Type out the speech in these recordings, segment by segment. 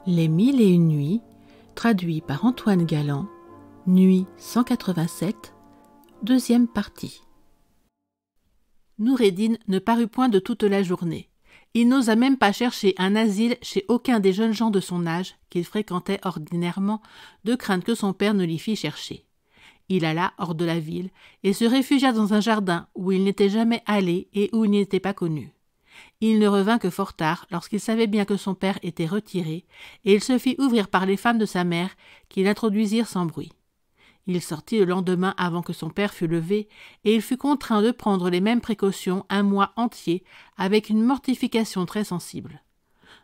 Les 1001 nuits, traduit par Antoine Galland, nuit 187, deuxième partie. Noureddin ne parut point de toute la journée. Il n'osa même pas chercher un asile chez aucun des jeunes gens de son âge qu'il fréquentait ordinairement, de crainte que son père ne l'y fît chercher. Il alla hors de la ville et se réfugia dans un jardin où il n'était jamais allé et où il n'était pas connu. Il ne revint que fort tard, lorsqu'il savait bien que son père était retiré, et il se fit ouvrir par les femmes de sa mère, qui l'introduisirent sans bruit. Il sortit le lendemain avant que son père fût levé, et il fut contraint de prendre les mêmes précautions un mois entier, avec une mortification très sensible.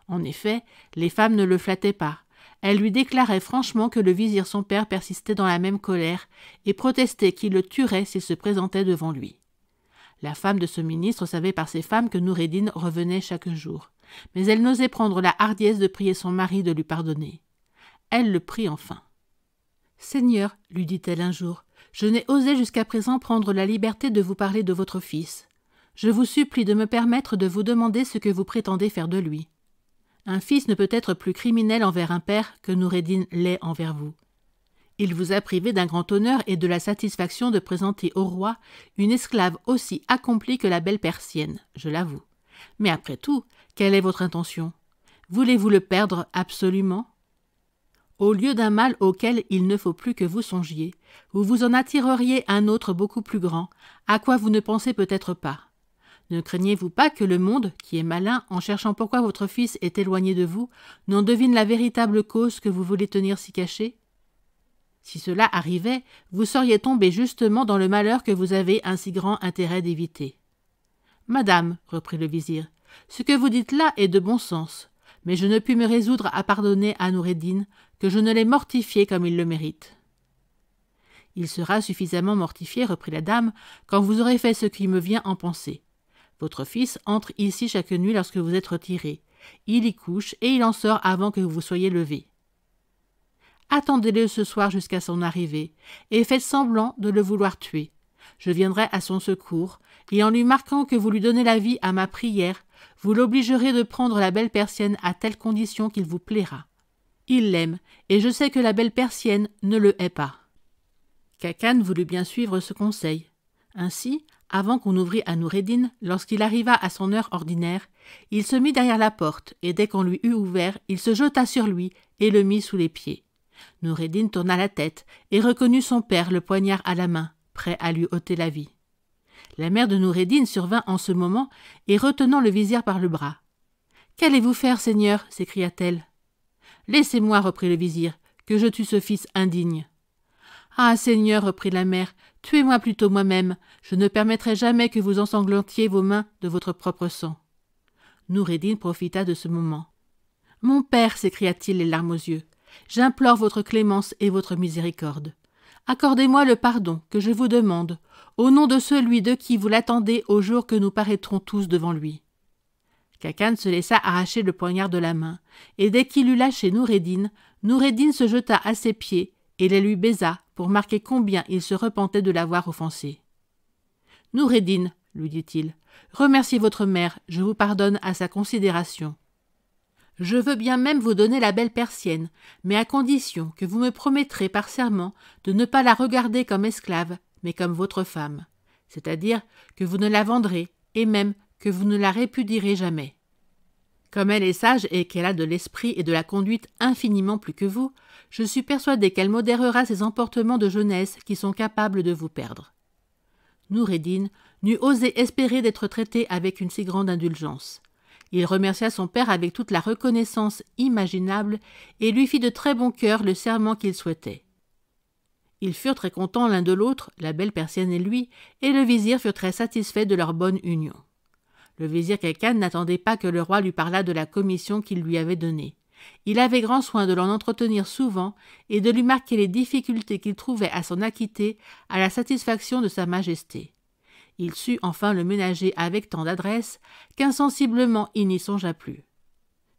En effet, les femmes ne le flattaient pas. Elles lui déclaraient franchement que le vizir son père persistait dans la même colère, et protestait qu'il le tuerait s'il se présentait devant lui. La femme de ce ministre savait par ses femmes que Noureddin revenait chaque jour, mais elle n'osait prendre la hardiesse de prier son mari de lui pardonner. Elle le prit enfin. « Seigneur, lui dit-elle un jour, je n'ai osé jusqu'à présent prendre la liberté de vous parler de votre fils. Je vous supplie de me permettre de vous demander ce que vous prétendez faire de lui. Un fils ne peut être plus criminel envers un père que Noureddin l'est envers vous. Il vous a privé d'un grand honneur et de la satisfaction de présenter au roi une esclave aussi accomplie que la belle persienne, je l'avoue. Mais après tout, quelle est votre intention? Voulez-vous le perdre absolument? Au lieu d'un mal auquel il ne faut plus que vous songiez, vous vous en attireriez un autre beaucoup plus grand, à quoi vous ne pensez peut-être pas. Ne craignez-vous pas que le monde, qui est malin, en cherchant pourquoi votre fils est éloigné de vous, n'en devine la véritable cause que vous voulez tenir si cachée? Si cela arrivait, vous seriez tombé justement dans le malheur que vous avez un si grand intérêt d'éviter. « Madame, reprit le vizir, ce que vous dites là est de bon sens, mais je ne puis me résoudre à pardonner à Noureddin que je ne l'ai mortifié comme il le mérite. »« Il sera suffisamment mortifié, reprit la dame, quand vous aurez fait ce qui me vient en penser. Votre fils entre ici chaque nuit lorsque vous êtes retiré. Il y couche et il en sort avant que vous soyez levé. Attendez-le ce soir jusqu'à son arrivée, et faites semblant de le vouloir tuer. Je viendrai à son secours, et en lui marquant que vous lui donnez la vie à ma prière, vous l'obligerez de prendre la belle persienne à telle condition qu'il vous plaira. Il l'aime, et je sais que la belle persienne ne le hait pas. » Khacan voulut bien suivre ce conseil. Ainsi, avant qu'on ouvrît à Noureddin, lorsqu'il arriva à son heure ordinaire, il se mit derrière la porte, et dès qu'on lui eut ouvert, il se jeta sur lui et le mit sous les pieds. Noureddin tourna la tête et reconnut son père le poignard à la main, prêt à lui ôter la vie. La mère de Noureddin survint en ce moment et retenant le vizir par le bras. « Qu'allez-vous faire, seigneur » s'écria-t-elle. « Laissez-moi, reprit le vizir, que je tue ce fils indigne. »« Ah, seigneur, reprit la mère, tuez-moi plutôt moi-même, je ne permettrai jamais que vous ensanglantiez vos mains de votre propre sang. » Noureddin profita de ce moment. « Mon père, s'écria-t-il les larmes aux yeux, j'implore votre clémence et votre miséricorde. Accordez-moi le pardon que je vous demande, au nom de celui de qui vous l'attendez au jour que nous paraîtrons tous devant lui. » Khacan se laissa arracher le poignard de la main, et dès qu'il eut lâché Noureddin, Noureddin se jeta à ses pieds et les lui baisa pour marquer combien il se repentait de l'avoir offensé. « Noureddin, lui dit-il, remerciez votre mère, je vous pardonne à sa considération. Je veux bien même vous donner la belle persienne, mais à condition que vous me promettrez par serment de ne pas la regarder comme esclave, mais comme votre femme, c'est-à-dire que vous ne la vendrez, et même que vous ne la répudierez jamais. Comme elle est sage et qu'elle a de l'esprit et de la conduite infiniment plus que vous, je suis persuadé qu'elle modérera ces emportements de jeunesse qui sont capables de vous perdre. » Noureddin n'eût osé espérer d'être traité avec une si grande indulgence. Il remercia son père avec toute la reconnaissance imaginable et lui fit de très bon cœur le serment qu'il souhaitait. Ils furent très contents l'un de l'autre, la belle persienne et lui, et le vizir fut très satisfait de leur bonne union. Le vizir Khacan n'attendait pas que le roi lui parlât de la commission qu'il lui avait donnée. Il avait grand soin de l'en entretenir souvent et de lui marquer les difficultés qu'il trouvait à s'en acquitter à la satisfaction de sa majesté. Il sut enfin le ménager avec tant d'adresse qu'insensiblement il n'y songea plus.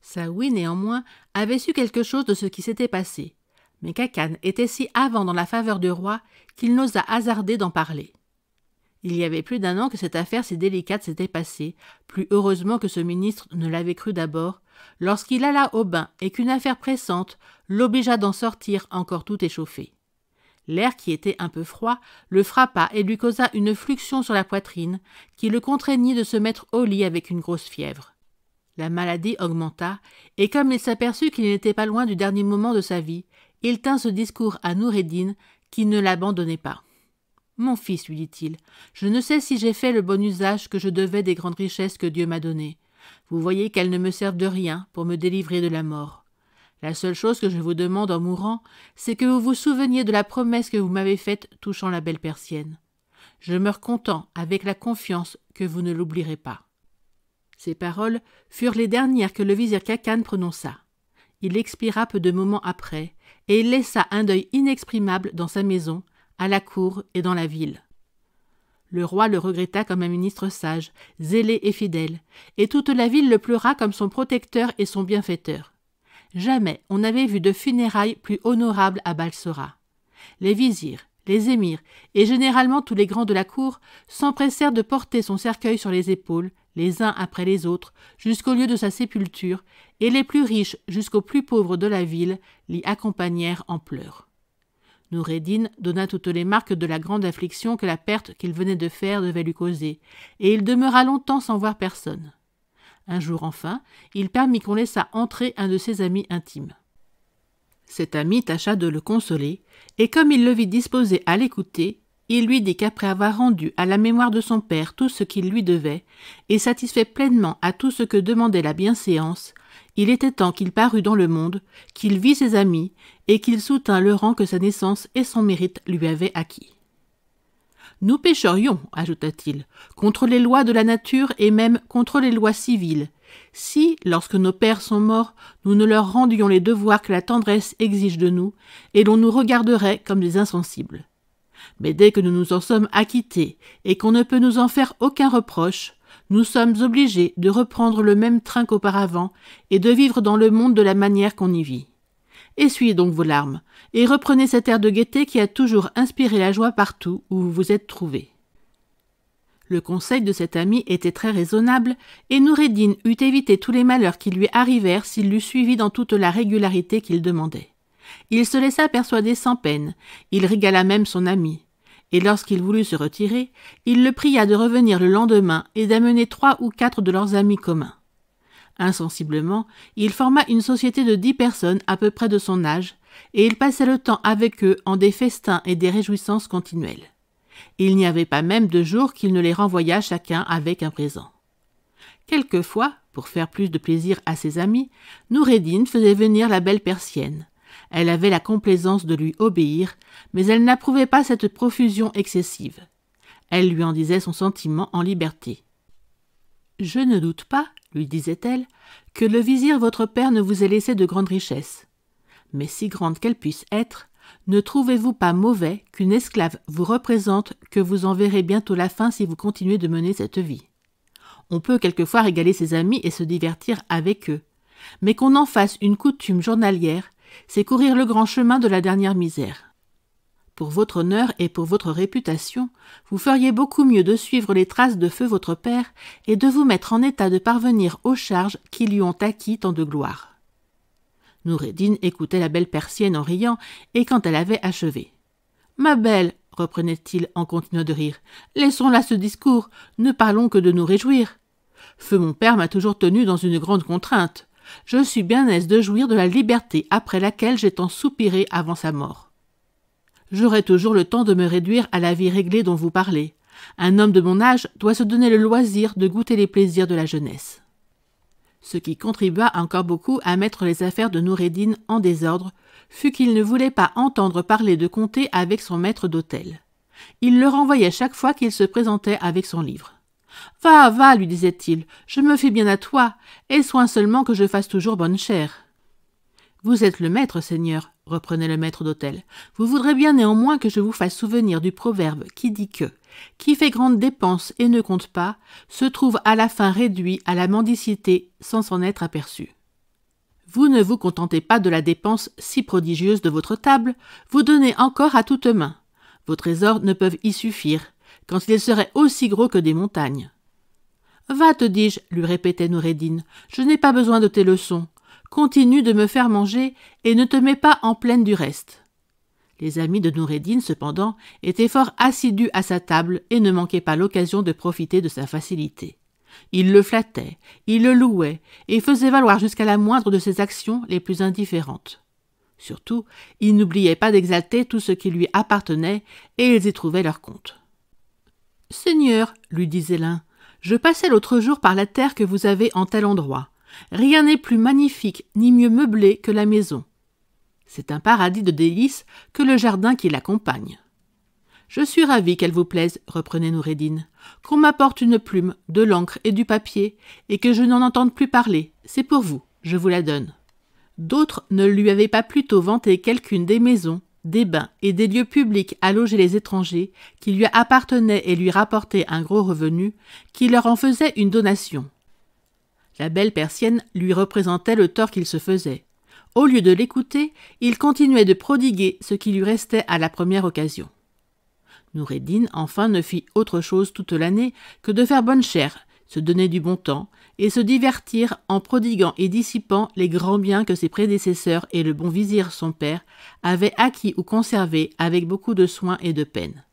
Saouy, néanmoins, avait su quelque chose de ce qui s'était passé, mais Khacan était si avant dans la faveur du roi qu'il n'osa hasarder d'en parler. Il y avait plus d'1 an que cette affaire si délicate s'était passée, plus heureusement que ce ministre ne l'avait cru d'abord, lorsqu'il alla au bain et qu'une affaire pressante l'obligea d'en sortir encore tout échauffé. L'air, qui était un peu froid, le frappa et lui causa une fluxion sur la poitrine qui le contraignit de se mettre au lit avec une grosse fièvre. La maladie augmenta, et comme il s'aperçut qu'il n'était pas loin du dernier moment de sa vie, il tint ce discours à Noureddin qui ne l'abandonnait pas. « Mon fils, lui dit-il, je ne sais si j'ai fait le bon usage que je devais des grandes richesses que Dieu m'a données. Vous voyez qu'elles ne me servent de rien pour me délivrer de la mort. La seule chose que je vous demande en mourant, c'est que vous vous souveniez de la promesse que vous m'avez faite touchant la belle persienne. Je meurs content avec la confiance que vous ne l'oublierez pas. » Ces paroles furent les dernières que le vizir Khacan prononça. Il expira peu de moments après, et il laissa un deuil inexprimable dans sa maison, à la cour et dans la ville. Le roi le regretta comme un ministre sage, zélé et fidèle, et toute la ville le pleura comme son protecteur et son bienfaiteur. Jamais on n'avait vu de funérailles plus honorables à Balsora. Les vizirs, les émirs et généralement tous les grands de la cour s'empressèrent de porter son cercueil sur les épaules, les uns après les autres, jusqu'au lieu de sa sépulture, et les plus riches jusqu'aux plus pauvres de la ville l'y accompagnèrent en pleurs. Noureddin donna toutes les marques de la grande affliction que la perte qu'il venait de faire devait lui causer, et il demeura longtemps sans voir personne. Un jour enfin, il permit qu'on laissât entrer un de ses amis intimes. Cet ami tâcha de le consoler, et comme il le vit disposé à l'écouter, il lui dit qu'après avoir rendu à la mémoire de son père tout ce qu'il lui devait, et satisfait pleinement à tout ce que demandait la bienséance, il était temps qu'il parût dans le monde, qu'il vît ses amis, et qu'il soutint le rang que sa naissance et son mérite lui avaient acquis. « Nous pécherions, ajouta-t-il, contre les lois de la nature et même contre les lois civiles, si, lorsque nos pères sont morts, nous ne leur rendions les devoirs que la tendresse exige de nous, et l'on nous regarderait comme des insensibles. Mais dès que nous nous en sommes acquittés et qu'on ne peut nous en faire aucun reproche, nous sommes obligés de reprendre le même train qu'auparavant et de vivre dans le monde de la manière qu'on y vit. Essuyez donc vos larmes et reprenez cet air de gaieté qui a toujours inspiré la joie partout où vous vous êtes trouvés. » Le conseil de cet ami était très raisonnable, et Noureddin eût évité tous les malheurs qui lui arrivèrent s'il l'eût suivi dans toute la régularité qu'il demandait. Il se laissa persuader sans peine, il régala même son ami, et lorsqu'il voulut se retirer, il le pria de revenir le lendemain et d'amener 3 ou 4 de leurs amis communs. Insensiblement, il forma une société de 10 personnes à peu près de son âge, et il passait le temps avec eux en des festins et des réjouissances continuelles. Il n'y avait pas même de jour qu'il ne les renvoyât chacun avec un présent. Quelquefois, pour faire plus de plaisir à ses amis, Noureddin faisait venir la belle persienne. Elle avait la complaisance de lui obéir, mais elle n'approuvait pas cette profusion excessive. Elle lui en disait son sentiment en liberté. « Je ne doute pas, lui disait-elle, que le vizir votre père ne vous ait laissé de grandes richesses. Mais si grandes qu'elles puissent être, ne trouvez-vous pas mauvais qu'une esclave vous représente que vous en verrez bientôt la fin si vous continuez de mener cette vie? On peut quelquefois régaler ses amis et se divertir avec eux, mais qu'on en fasse une coutume journalière, c'est courir le grand chemin de la dernière misère. Pour votre honneur et pour votre réputation, vous feriez beaucoup mieux de suivre les traces de feu votre père et de vous mettre en état de parvenir aux charges qui lui ont acquis tant de gloire. » Noureddin écoutait la belle persienne en riant, et quand elle avait achevé. « Ma belle, reprenait-il en continuant de rire, laissons là ce discours, ne parlons que de nous réjouir. Feu mon père m'a toujours tenu dans une grande contrainte. Je suis bien aise de jouir de la liberté après laquelle j'ai tant soupiré avant sa mort. J'aurai toujours le temps de me réduire à la vie réglée dont vous parlez. Un homme de mon âge doit se donner le loisir de goûter les plaisirs de la jeunesse. » Ce qui contribua encore beaucoup à mettre les affaires de Noureddin en désordre fut qu'il ne voulait pas entendre parler de compter avec son maître d'hôtel. Il le renvoyait chaque fois qu'il se présentait avec son livre. « Va, va, lui disait-il, je me fie bien à toi, aie soin seulement que je fasse toujours bonne chère. »« Vous êtes le maître, Seigneur, » reprenait le maître d'hôtel. « Vous voudrez bien néanmoins que je vous fasse souvenir du proverbe qui dit que « Qui fait grande dépense et ne compte pas, se trouve à la fin réduit à la mendicité sans s'en être aperçu. » Vous ne vous contentez pas de la dépense si prodigieuse de votre table, vous donnez encore à toute main. Vos trésors ne peuvent y suffire, quand ils seraient aussi gros que des montagnes. « Va, te dis-je, lui répétait Noureddin, je n'ai pas besoin de tes leçons. Continue de me faire manger et ne te mets pas en plaine du reste. » Les amis de Noureddin, cependant, étaient fort assidus à sa table et ne manquaient pas l'occasion de profiter de sa facilité. Ils le flattaient, ils le louaient et faisaient valoir jusqu'à la moindre de ses actions les plus indifférentes. Surtout, ils n'oubliaient pas d'exalter tout ce qui lui appartenait et ils y trouvaient leur compte. « Seigneur, lui disait l'un, je passais l'autre jour par la terre que vous avez en tel endroit. Rien n'est plus magnifique ni mieux meublé que la maison. C'est un paradis de délices que le jardin qui l'accompagne. Je suis ravi qu'elle vous plaise, reprenait Noureddin, qu'on m'apporte une plume, de l'encre et du papier, et que je n'en entende plus parler. C'est pour vous, je vous la donne. » D'autres ne lui avaient pas plutôt vanté quelqu'une des maisons, des bains et des lieux publics à loger les étrangers qui lui appartenaient et lui rapportaient un gros revenu, qui leur en faisait une donation. La belle persienne lui représentait le tort qu'il se faisait. Au lieu de l'écouter, il continuait de prodiguer ce qui lui restait à la première occasion. Noureddin, enfin, ne fit autre chose toute l'année que de faire bonne chère, se donner du bon temps et se divertir en prodiguant et dissipant les grands biens que ses prédécesseurs et le bon vizir son père avaient acquis ou conservés avec beaucoup de soin et de peine.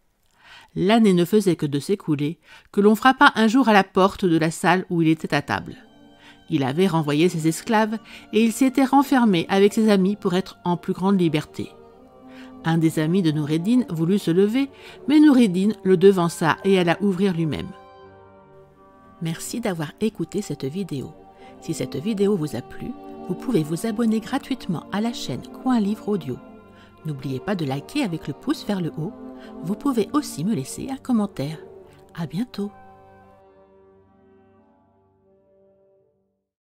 L'année ne faisait que de s'écouler, que l'on frappa un jour à la porte de la salle où il était à table. Il avait renvoyé ses esclaves et il s'y était renfermé avec ses amis pour être en plus grande liberté. Un des amis de Noureddin voulut se lever, mais Noureddin le devança et alla ouvrir lui-même. Merci d'avoir écouté cette vidéo. Si cette vidéo vous a plu, vous pouvez vous abonner gratuitement à la chaîne Coin Livre Audio. N'oubliez pas de liker avec le pouce vers le haut. Vous pouvez aussi me laisser un commentaire. À bientôt.